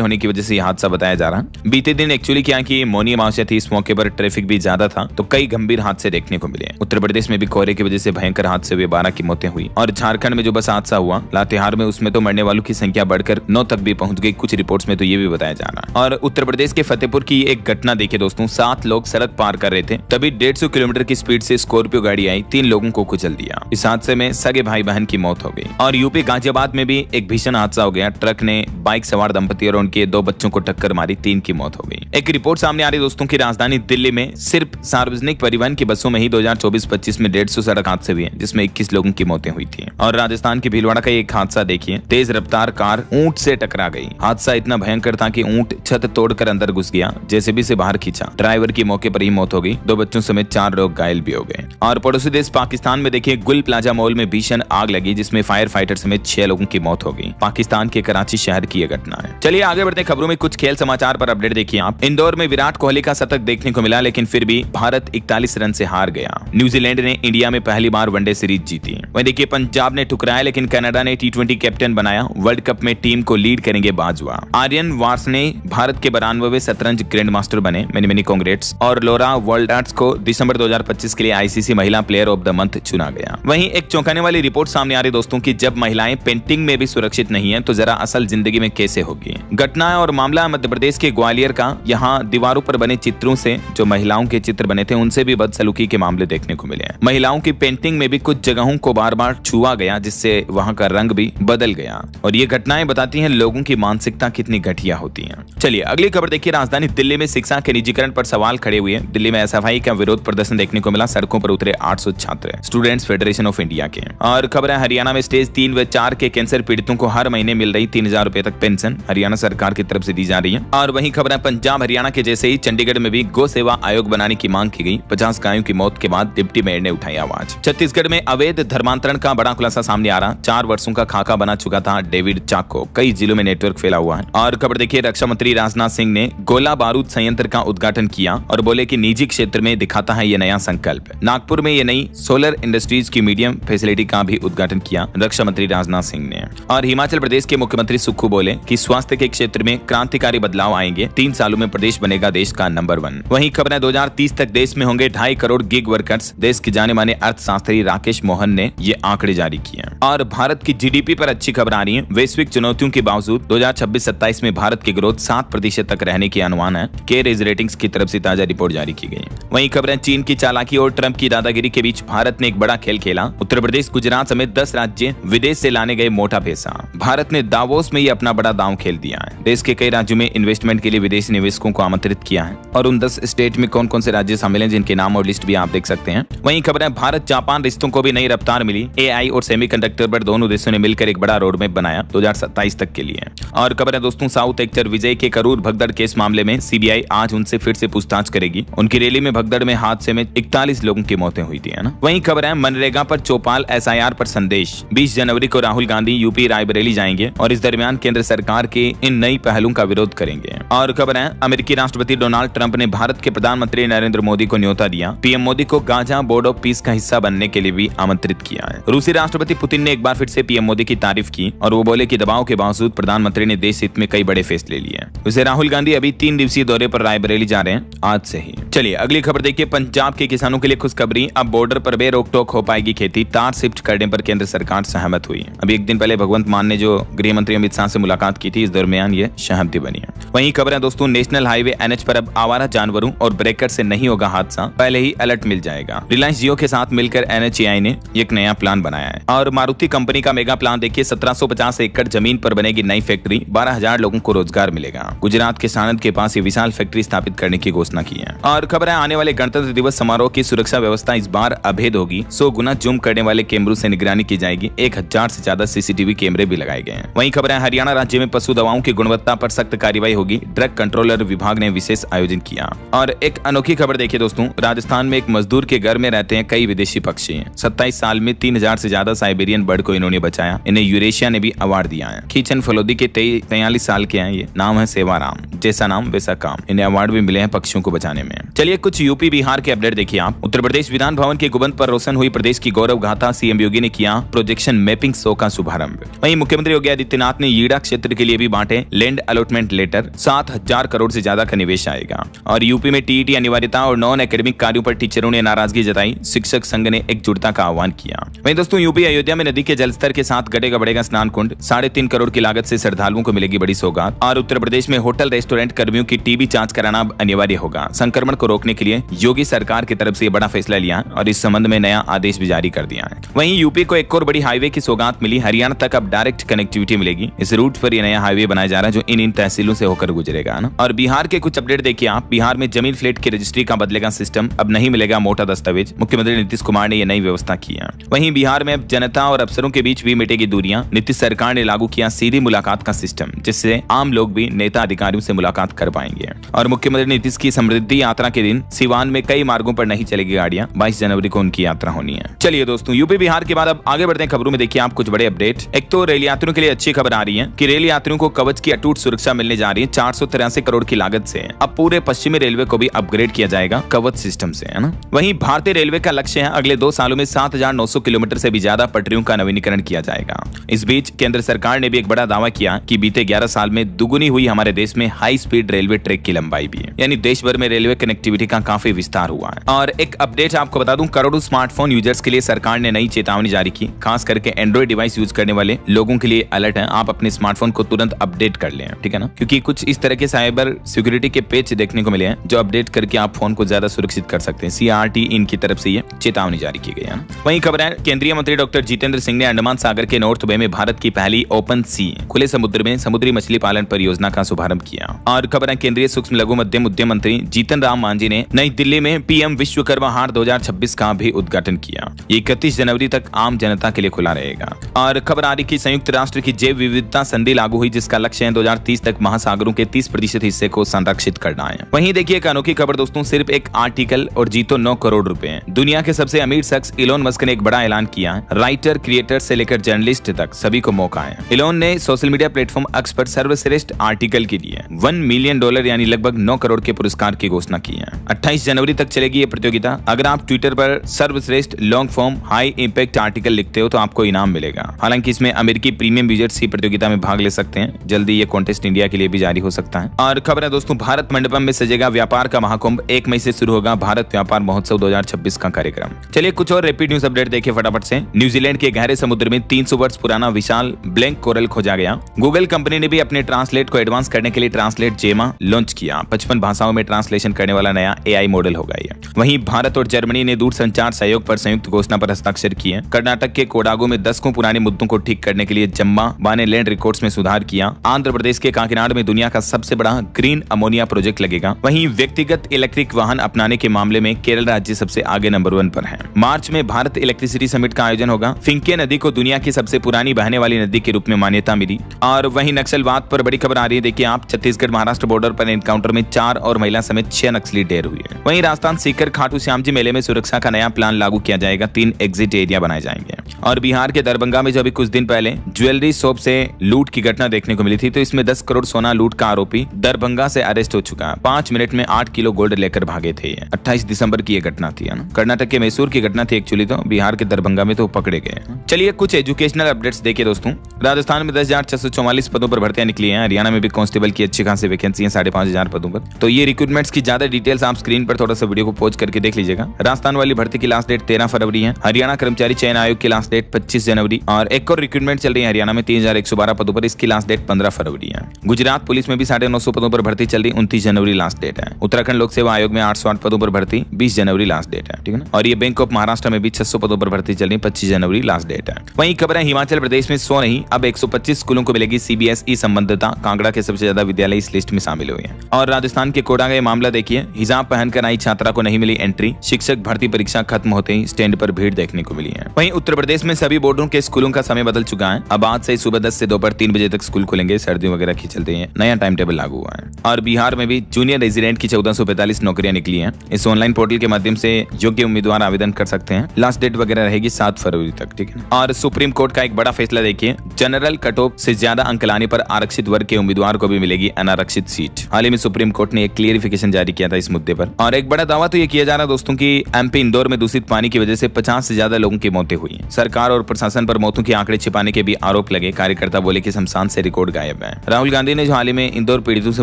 होने की वजह से यह हादसा बताया जा रहा। बीते दिन एक्चुअली क्या कि मौनी अमावस्या थी, इस मौके पर ट्रैफिक भी ज्यादा था तो कई गंभीर हादसे देखने को मिले। उत्तर प्रदेश में भी कोहरे की वजह से भयंकर हादसे हुए, 12 की मौतें हुई। और झारखंड में जो बस हादसा हुआ लातेहार में, उसमें तो मरने वालों की संख्या बढ़कर 9 तक भी पहुंच गई, कुछ रिपोर्ट्स में तो ये भी बताया जा रहा। और उत्तर प्रदेश के फतेहपुर की एक घटना देखिए दोस्तों, 7 लोग सड़क पार कर रहे थे, तभी 150 किलोमीटर की स्पीड से स्कॉर्पियो गाड़ी आई, 3 लोगों को कुचल दिया। इस हादसे में सगे भाई बहन की मौत हो गई। और यूपी गाजियाबाद में भी एक भीषण हादसा हो गया, ट्रक ने बाइक सवार दंपति और उनके 2 बच्चों को टक्कर मारी, 3 की मौत हो गई। एक रिपोर्ट सामने आ रही दोस्तों की राजधानी दिल्ली में सिर्फ सार्वजनिक परिवहन की बसों में ही 2024-25 में 150 सड़क हादसे हुए, जिसमें 21 लोगों की मौतें हुई थी। और राजस्थान के भीलवाड़ा का एक हादसा देखिए, तेज रफ्तार कार ऊंट से टकरा गई। हादसा इतना भयंकर था कि ऊंट छत तोड़कर अंदर घुस गया, जेसीबी से बाहर खींचा, ड्राइवर की मौके पर ही मौत हो गई, 2 बच्चों समेत 4 लोग घायल भी हो गए। और पड़ोसी देश पाकिस्तान में देखिए गुल प्लाजा मॉल में भीषण आग लगी, जिसमें फायर फाइटर समेत 6 लोगों की मौत हो गई। पाकिस्तान के कराची शहर की यह घटना है। चलिए आगे बढ़ते खबरों में, कुछ खेल समाचार पर अपडेट देखिए आप। इंदौर में विराट कोहली का शतक देखने को मिला, लेकिन फिर भी भारत 41 रन से हार गया। न्यूजीलैंड ने इंडिया में पहली बार वनडे सीरीज जीती। वहीं देखिए पंजाब ने ठुकराया, लेकिन कनाडा ने T20 कैप्टन बनाया। वर्ल्ड कप में टीम को लीड करेंगे बाजवा। आर्यन वार्स ने भारत के 92वें शतरंज ग्रैंड मास्टर बने, मेनी कांग्रेट्स। और लोरा वोल्डार्ट्स को दिसंबर 2025 के लिए ICC महिला प्लेयर ऑफ द मंथ चुना गया। वहीं एक चौंकाने वाली रिपोर्ट सामने आ रही दोस्तों की, जब महिलाएं पेंटिंग में भी सुरक्षित नहीं है तो जरा असल जिंदगी में कैसे होगी। घटना और मामला मध्य प्रदेश के ग्वालियर का। यहाँ दीवारों पर बने चित्रों से जो महिलाओं के चित्र बने थे उनसे भी बदसलूकी के मामले देखने को मिले। महिलाओं की पेंटिंग में भी कुछ जगहों को बार बार छुआ गया, जिससे वहां का रंग भी बदल गया। और ये घटनाएं बताती हैं लोगों की मानसिकता कितनी घटिया होती है। चलिए अगली खबर देखिए, राजधानी दिल्ली में शिक्षा के निजीकरण पर सवाल खड़े हुए। दिल्ली में SFI का विरोध प्रदर्शन देखने को मिला, सड़कों पर उतरे 800 छात्र, स्टूडेंट्स फेडरेशन ऑफ इंडिया के। और खबर है हरियाणा में स्टेज 3 व 4 के कैंसर पीड़ितों को हर महीने मिल रही 3000 रुपए तक पेंशन हरियाणा सरकार की तरफ से दी जा रही है। और वहीं खबर है पंजाब हरियाणा के जैसे ही चंडीगढ़ में भी गौ सेवा आयोग बनाने की मांग की गई। 50 गायों की मौत के बाद डिप्टी मेयर ने उठाई आवाज। छत्तीसगढ़ में अवैध धर्मांतरण का बड़ा खुलासा सामने आ रहा। 4 वर्षों का खाका बना चुका था डेविड चाको, कई जिलों में नेटवर्क फैला हुआ है। और खबर देखिए, रक्षा मंत्री राजनाथ सिंह ने गोला बारूद संयंत्र का उद्घाटन किया और बोले कि निजी क्षेत्र में दिखाता है ये नया संकल्प। नागपुर में ये नई सोलर इंडस्ट्रीज की मीडियम फैसिलिटी का भी उद्घाटन किया रक्षा मंत्री राजनाथ सिंह ने। और हिमाचल प्रदेश के मुख्यमंत्री सुक्खू बोले कि स्वास्थ्य के क्षेत्र में क्रांतिकारी बदलाव आएंगे, 3 सालों में प्रदेश बनेगा देश का नंबर 1। वहीं खबर है 2030 तक देश में होंगे 2.5 करोड़ गिग वर्कर्स। देश के जाने माने अर्थशास्त्री राकेश मोहन ने ये आंकड़े जारी किए। और भारत की GDP पर अच्छी खबर आ रही है। वैश्विक चुनौतियों के बावजूद 2026-27 में भारत की ग्रोथ 7% तक रहने की अनुमान है। केयर रेटिंग्स की तरफ से ताजा रिपोर्ट जारी की गई। वहीं खबर है चीन की चालाकी और ट्रंप की दादागिरी के बीच भारत ने एक बड़ा खेल खेला। उत्तर प्रदेश, गुजरात समेत 10 राज्य विदेश से लाने गए मोटा पैसा। भारत ने दावोस में ये अपना बड़ा दांव खेल दिया है। देश के कई राज्यों में इन्वेस्टमेंट के लिए विदेशी निवेशकों को आमंत्रित किया है। और उन 10 स्टेट में कौन कौन से राज्य शामिल हैं जिनके नाम और लिस्ट भी आप देख सकते हैं। वहीं खबर है भारत जापान रिश्तों को भी नई रफ्तार मिली। AI और सेमीकंडक्टर पर दोनों देशों ने मिलकर एक बड़ा रोड मैप बनाया 2027 तक के लिए। और खबर है दोस्तों, साउथ एक्टर विजय के करूर भगदड़ केस मामले में CBI आज उनसे फिर से पूछताछ करेगी। उनकी रैली में भगदड़ में हादसे में 41 लोगों की मौतें हुई थी, है ना। वहीं खबर है मनरेगा पर चौपाल SIR पर संदेश। 20 जनवरी को राहुल गांधी यूपी रायबरेली जाएंगे और इस दरमियान केंद्र सरकार के इन नई पहलों का विरोध करेंगे। और खबर है अमेरिकी राष्ट्रपति डोनाल्ड ट्रंप ने भारत के प्रधानमंत्री नरेंद्र मोदी को न्योता दिया। PM मोदी को गाजा बोर्ड ऑफ पीस का हिस्सा बनने के लिए भी आमंत्रित किया है। रूसी राष्ट्रपति पुतिन ने एक बार फिर से PM मोदी की तारीफ की और वो बोले कि दबाव के बावजूद प्रधानमंत्री ने देश हित में कई बड़े फैसले लिए। वैसे राहुल गांधी अभी 3 दिवसीय दौरे पर रायबरेली जा रहे हैं आज से ही। चलिए अगली खबर देखिए, पंजाब के किसानों के लिए खुशखबरी। अब बॉर्डर पर बेरोक टोक हो पाएगी खेती। तार शिफ्ट करने पर केंद्र सरकार सहमत हुई। अभी एक दिन पहले भगवंत मान ने जो गृह मंत्री अमित शाह से मुलाकात की थी, इस दरमियान ये सहमति बनी है। वहीं खबर है दोस्तों, नेशनल हाईवे NH पर अब आवारा जानवरों और ब्रेकर से नहीं होगा हादसा, पहले ही अलर्ट मिल जाएगा। रिलायंस जियो के साथ मिलकर NHAI ने एक नया प्लान बनाया है। और मारुति कंपनी का मेगा प्लान देखिए, 1750 एकड़ जमीन पर बनेगी नई फैक्ट्री, 12,000 लोगों को रोजगार मिलेगा। गुजरात के सानंद के पास ये विशाल फैक्ट्री स्थापित करने की घोषणा की है। और खबर है आने वाले गणतंत्र दिवस समारोह की सुरक्षा व्यवस्था इस बार अभेद होगी। 100 गुना जूम करने वाले कैमरों से निगरानी की जाएगी। 1000 से ज्यादा CCTV कैमरे भी लगाए गए हैं। वहीं खबर है हरियाणा राज्य में पशु दवाओं की गुणवत्ता पर सख्त कार्रवाई होगी, ड्रग कंट्रोलर विभाग ने विशेष आयोजन किया। और एक अनोखी खबर देखिए दोस्तों, राजस्थान में एक मजदूर के घर में रहते हैं कई विदेशी पक्षी। 27 साल में 3000 से ज्यादा साइबेरियन बर्ड को इन्होंने बचाया। इन्हें यूरेशिया ने भी अवार्ड दिया है। खींचन फलोदी के 43 साल के हैं ये। नाम है सेवाराम, जैसा नाम वैसा काम। इन्हें अवार्ड भी मिले हैं पक्षियों को बचाने में। चलिए कुछ यूपी बिहार के अपडेट देखिए आप। उत्तर प्रदेश विधान भवन के गुंबद पर रोशन हुई प्रदेश की गौरव गाथा। सीएम योगी ने किया प्रोजेक्शन मैपिंग शो का शुभारंभ। वहीं मुख्यमंत्री योगी आदित्यनाथ ने ईड़ा क्षेत्र के लिए भी बांटे लैंड अलॉटमेंट लेटर। 7000 करोड़ से ज्यादा का निवेश आएगा। और यूपी में टीईटी अनिवार्यता और नॉन एकेडमिक कार्यों पर टीचरों ने नाराजगी जताई। शिक्षक संघ ने एकजुटता का आह्वान किया। वहीं दोस्तों यूपी अयोध्या में नदी के जलस्तर के साथ घटेगा बढ़ेगा स्नान कुंड। 3.5 करोड़ की लागत से श्रद्धालुओं को मिलेगी बड़ी सौगात। और उत्तर प्रदेश में होटल रेस्टोरेंट कर्मियों की टीबी जांच कराना अनिवार्य होगा। संक्रमण को रोकने के लिए योगी सरकार की तरफ से बड़ा फैसला लिया और इस संबंध में नया आदेश भी जारी कर दिया है। वहीं यूपी को एक और बड़ी हाईवे की सौगात मिली। हरियाणा तक अब डायरेक्ट कनेक्टिविटी मिलेगी। इस रूट पर यह नया हाईवे बनाया जा रहा है जो इन तहसीलों से होकर गुजरेगा ना। और बिहार के कुछ अपडेट देखिए आप। बिहार में जमीन फ्लैट की रजिस्ट्री का बदलेगा सिस्टम। अब नहीं मिलेगा मोटा दस्तावेज। मुख्यमंत्री नीतीश कुमार ने यह नई व्यवस्था की है। वहीं बिहार में अब जनता और अफसरों के बीच भी मिटेगी दूरियां। नीतीश सरकार ने लागू किया सीधी मुलाकात का सिस्टम, जिससे आम लोग भी नेता अधिकारियों से मुलाकात कर पाएंगे। और मुख्यमंत्री नीतीश की समृद्धि यात्रा के दिन सिवान में कई मार्गों पर नहीं चलेगी गाड़ियां। 22 जनवरी को उनकी यात्रा होनी है। चलिए दोस्तों यूपी बिहार के बाद अब आगे बढ़ते हैं खबरों में। देखिए आप कुछ बड़े अपडेट। एक तो रेल यात्रियों के लिए अच्छी खबर आ रही है कि रेल यात्रियों को कवच की अटूट सुरक्षा मिलने जा रही है। 483 करोड़ की लागत से अब पूरे पश्चिमी रेलवे को भी अपग्रेड किया जाएगा कवच सिस्टम से, है ना। वहीं भारतीय रेलवे का लक्ष्य है अगले 2 सालों में 7900 किलोमीटर से भी ज्यादा पटरियों का नवीनीकरण किया जाएगा। इस बीच केंद्र सरकार ने भी एक बड़ा दावा किया कि बीते 11 साल में दुगुनी हुई हमारे देश में हाई स्पीड रेलवे ट्रैक की लंबाई भी है। यानी देश भर में रेलवे कनेक्टिविटी का काफी विस्तार हुआ है। और एक अपडेट आपको बता दूं, करोड़ों स्मार्टफोन यूजर्स के लिए सरकार ने नई चेतावनी जारी की। खास करके एंड्रॉइड डिवाइस यूज करने वाले लोगों के लिए अलर्ट है। आप अपने स्मार्टफोन को तुरंत अपडेट कर लें, ठीक है ना, क्योंकि कुछ इस तरह के साइबर सिक्योरिटी के पेज देखने को मिले हैं जो अपडेट करके आप फोन को ज्यादा सुरक्षित कर सकते हैं। CRT इनकी तरफ से ये चेतावनी जारी की गई है। वहीं खबर है केंद्रीय मंत्री डॉक्टर जितेंद्र सिंह ने अंडमान सागर के नॉर्थ बे में भारत की पहली ओपन सी खुले समुद्र में समुद्री मछली पालन परियोजना का शुभारंभ किया। और खबर है केंद्रीय सूक्ष्म लघु मध्यम उद्यम मंत्री जीतन राम मांझी ने नई दिल्ली में PM विश्वकर्मा हाट 2026 का भी उद्घाटन किया। 31 जनवरी तक आम जनता के लिए खुला रहेगा। और खबर आ रही कि संयुक्त राष्ट्र की जैव विविधता संधि लागू हुई, जिसका लक्ष्य है 2030 तक महासागरों के 30% हिस्से को संरक्षित करना है। वहीं देखिए एक अनोखी खबर दोस्तों, सिर्फ एक आर्टिकल और जीतो 9 करोड़ रुपए। दुनिया के सबसे अमीर शख्स इलोन मस्क ने एक बड़ा ऐलान किया है। राइटर, क्रिएटर से लेकर जर्नलिस्ट तक सभी को मौका है। इलोन ने सोशल मीडिया प्लेटफॉर्म एक्स पर सर्वश्रेष्ठ आर्टिकल के लिए $1 मिलियन यानी लगभग 9 करोड़ के पुरस्कार की घोषणा की है। 28 जनवरी तक चलेगी ये प्रतियोगिता। अगर आप ट्विटर पर सर्वश्रेष्ठ long form high impact article लिखते हो तो आपको इनाम मिलेगा। हालांकि इसमें अमेरिकी प्रीमियम यूजर्स ही प्रतियोगिता में भाग ले सकते हैं। जल्दी ये कॉन्टेस्ट इंडिया के लिए भी जारी हो सकता है। और खबर है दोस्तों, भारत मंडपम में सजेगा व्यापार का महाकुंभ। 1 मई से शुरू होगा भारत व्यापार महोत्सव 2026 का कार्यक्रम। चलिए कुछ और रैपिड न्यूज अपडेट देखिए फटाफट से। न्यूजीलैंड के गहरे समुद्र में 300 वर्ष पुराना विशाल ब्लैक कोरल खोजा गया। गूगल कंपनी ने भी अपने ट्रांसलेट को एडवांस करने के लिए ट्रांसलेट जेमा लॉन्च किया। 55 भाषाओं में ट्रांसलेशन करने वाला नया AI मॉडल होगा ये। वहीं भारत और जर्मनी ने दूरसंचार सहयोग पर संयुक्त घोषणा पर हस्ताक्षर किए। कर्नाटक के कोडागु में दशकों पुराने मुद्दों को ठीक करने के लिए जम्मा बाने लैंड रिकॉर्ड्स में सुधार किया। आंध्र प्रदेश के काकीनाड में दुनिया का सबसे बड़ा ग्रीन अमोनिया प्रोजेक्ट लगेगा। वहीं व्यक्तिगत इलेक्ट्रिक वाहन अपनाने के मामले में केरल राज्य सबसे आगे नंबर 1 पर है। मार्च में भारत इलेक्ट्रिसिटी समिट का आयोजन होगा। फिंके नदी को दुनिया की सबसे पुरानी बहने वाली नदी के रूप में मान्यता मिली। और वहीं नक्सलवाद पर बड़ी खबर आ रही है। देखिए आप, छत्तीसगढ़ महाराष्ट्र बॉर्डर पर एनकाउंटर में 4 और महिला समेत 6 नक्सली ढेर हुए। वहीं राजस्थान सीकर खाटू श्याम जी मेले में सुरक्षा का नया प्लान लागू किया जाएगा। 3 एग्जिट एरिया बनाए जाएंगे। और बिहार के दरभंगा में जो अभी कुछ दिन पहले ज्वेलरी शॉप से लूट की घटना देखने को मिली थी, तो इसमें 10 करोड़ सोना लूट का आरोपी दरभंगा से अरेस्ट हो चुका है। 5 मिनट में 8 किलो गोल्ड लेकर भागे थे। 28 दिसंबर की ये घटना थी, है ना। कर्नाटक के मैसूर की घटना थी एक्चुअली, तो बिहार के दरभंगा में तो पकड़े गए। चलिए कुछ एजुकेशनल अपडेट्स देखिए दोस्तों। राजस्थान में 10,644 पदों पर भर्तियां निकली हैं। हरियाणा में भी कांस्टेबल की अच्छी खासी वैकेंसी है 5,500 पदों पर। तो ये रिक्रूटमेंट्स की ज्यादा डिटेल्स आप स्क्रीन पर थोड़ा सा वीडियो को पॉज करके देख लीजिएगा। राजस्थान वाली भर्ती की लास्ट डेट 13 फरवरी है। हरियाणा कर्मचारी चयन आयोग की लास्ट डेट 25 जनवरी। और एक और रिक्रूटमेंट चल रही है हरियाणा में 3,112 पदों पर, इसकी लास्ट डेट 15 फरवरी है। गुजरात पुलिस में भी 950 पदों पर भर्ती चल रही, 29 जनवरी लास्ट डेट है। उत्तराखंड लोक सेवा आयोग में 808 पदों पर भर्ती, 20 जनवरी लास्ट डेट है, ठीक है ना। और ये बैंक ऑफ महाराष्ट्र में भी 600 पदों पर भर्ती चल रही, 25 जनवरी लास्ट डेट है। वहीं खबर है हिमाचल प्रदेश में 100 नहीं अब 125 स्कूलों को मिलेगी CBSE संबद्धता। कांगड़ा के सबसे ज्यादा विद्यालय इस लिस्ट में शामिल हुए हैं। और राजस्थान के कोडा का ये मामला देखिए, हिजाब पहनकर आई छात्रा को नहीं मिली एंट्री। शिक्षक भर्ती परीक्षा खत्म होते ही स्टैंड पर भीड़ देखने को मिली है। वहीं उत्तर प्रदेश में सभी बोर्डों के स्कूलों का समय बदल चुका है। अब आज से सुबह 10 से दोपहर 3 बजे तक स्कूल खुलेंगे। सर्दियों वगैरह की चलते हैं, नया टाइम टेबल लागू हुआ है। और बिहार में भी जूनियर रेजिडेंट की 1445 नौकरियां निकली हैं। इस ऑनलाइन पोर्टल के माध्यम से योग्य उम्मीदवार आवेदन कर सकते हैं। लास्ट डेट वगैरह रहेगी 7 फरवरी तक, ठीक है। और सुप्रीम कोर्ट का एक बड़ा फैसला देखिए, जनरल कट ऑफ से ज्यादा अंक लाने पर आरक्षित वर्ग के उम्मीदवार को भी मिलेगी अनारक्षित सीट। हाल ही में सुप्रीम कोर्ट ने एक क्लियरिफिकेशन जारी किया था इस मुद्दे पर। और एक बड़ा दावा तो ये किया जा रहा है दोस्तों की एमपी इंदौर में दूषित पानी की वजह से 50 से ज्यादा लोगों की मौतें हुई हैं। सरकार और प्रशासन पर मौतों के आंकड़े छिपाने के भी आरोप लगे। कार्यकर्ता बोले कि शमशान से रिकॉर्ड गायब है। राहुल गांधी ने जो हाल ही में इंदौर पीड़ितों से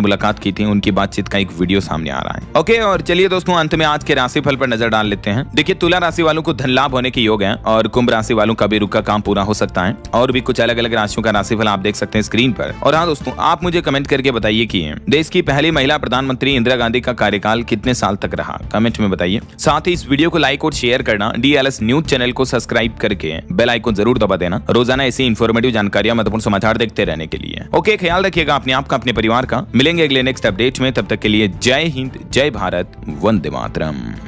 मुलाकात की थी, उनकी बातचीत का एक वीडियो सामने आ रहा है। ओके, और चलिए दोस्तों अंत में आज के राशिफल पर नजर डाल लेते हैं। देखिए, तुला राशि वालों को धन लाभ होने के योग है और कुंभ राशि वालों का भी रुका काम पूरा हो सकता है। और भी कुछ अलग अलग राशियों का राशिफल आप देख सकते हैं स्क्रीन पर। और हाँ दोस्तों, आप मुझे कमेंट करके बताइए कि देश की पहली महिला प्रधानमंत्री इंदिरा गांधी का कार्यकाल कितने साल तक रहा, कमेंट में बताइए। साथ ही इस वीडियो को लाइक और शेयर करना, DLS न्यूज चैनल को सब्सक्राइब करके बेल आइकन जरूर दबा देना, रोजाना ऐसी इंफॉर्मेटिव जानकारियां, महत्वपूर्ण समाचार देखते रहने के लिए। ओके, ख्याल रखिएगा अपने आप का, अपने परिवार का। मिलेंगे अगले नेक्स्ट अपडेट में, तब तक के लिए जय हिंद, जय भारत, वंदे मातरम।